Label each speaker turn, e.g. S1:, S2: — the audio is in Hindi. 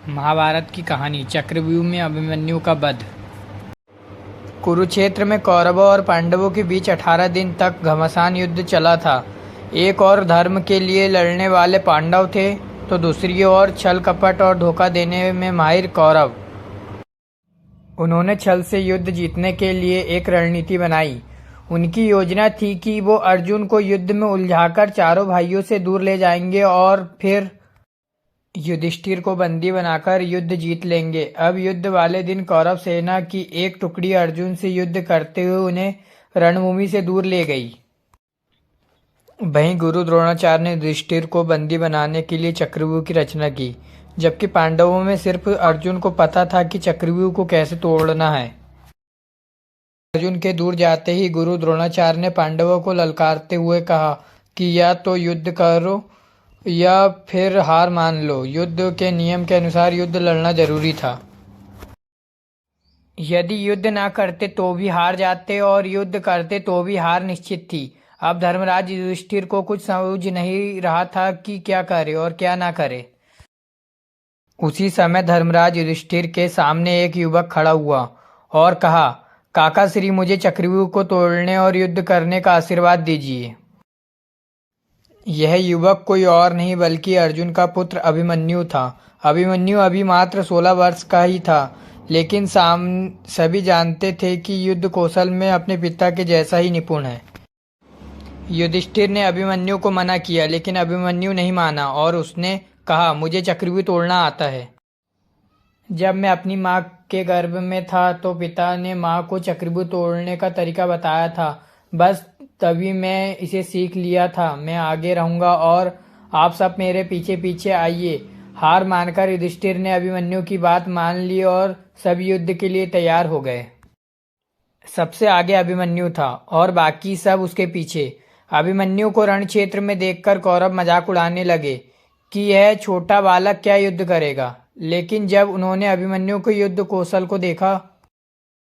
S1: महाभारत की कहानी चक्रव्यूह में अभिमन्यु का वध। कुरुक्षेत्र में कौरवों और पांडवों के बीच 18 दिन तक घमासान युद्ध चला था। एक और धर्म के लिए लड़ने वाले पांडव थे तो दूसरी ओर छल कपट और धोखा देने में माहिर कौरव। उन्होंने छल से युद्ध जीतने के लिए एक रणनीति बनाई। उनकी योजना थी कि वो अर्जुन को युद्ध में उलझाकर चारों भाइयों से दूर ले जाएंगे और फिर युधिष्ठिर को बंदी बनाकर युद्ध जीत लेंगे। अब युद्ध वाले दिन कौरव सेना की एक टुकड़ी अर्जुन से युद्ध करते हुए उन्हें रणभूमि से दूर ले गई। वहीं गुरु द्रोणाचार्य ने युधिष्ठिर को बंदी बनाने के लिए चक्रव्यूह की रचना की, जबकि पांडवों में सिर्फ अर्जुन को पता था कि चक्रव्यूह को कैसे तोड़ना है। अर्जुन के दूर जाते ही गुरु द्रोणाचार्य ने पांडवों को ललकारते हुए कहा कि या तो युद्ध करो या फिर हार मान लो। युद्ध के नियम के अनुसार युद्ध लड़ना जरूरी था। यदि युद्ध ना करते तो भी हार जाते और युद्ध करते तो भी हार निश्चित थी। अब धर्मराज युधिष्ठिर को कुछ समझ नहीं रहा था कि क्या करे और क्या ना करे। उसी समय धर्मराज युधिष्ठिर के सामने एक युवक खड़ा हुआ और कहा, काका श्री, मुझे चक्रव्यूह को तोड़ने और युद्ध करने का आशीर्वाद दीजिए। यह युवक कोई और नहीं बल्कि अर्जुन का पुत्र अभिमन्यु था। अभिमन्यु अभी मात्र 16 वर्ष का ही था, लेकिन सभी जानते थे कि युद्ध कौशल में अपने पिता के जैसा ही निपुण है। युधिष्ठिर ने अभिमन्यु को मना किया, लेकिन अभिमन्यु नहीं माना और उसने कहा, मुझे चक्रव्यूह तोड़ना आता है। जब मैं अपनी माँ के गर्भ में था तो पिता ने माँ को चक्रव्यूह तोड़ने का तरीका बताया था। बस तभी मैं इसे सीख लिया था। मैं आगे रहूंगा और आप सब मेरे पीछे पीछे आइए। हार मानकर युधिष्ठिर ने अभिमन्यु की बात मान ली और सब युद्ध के लिए तैयार हो गए। सबसे आगे अभिमन्यु था और बाकी सब उसके पीछे। अभिमन्यु को रण क्षेत्र में देखकर कौरव मजाक उड़ाने लगे कि यह छोटा बालक क्या युद्ध करेगा। लेकिन जब उन्होंने अभिमन्यु के युद्ध कौशल को देखा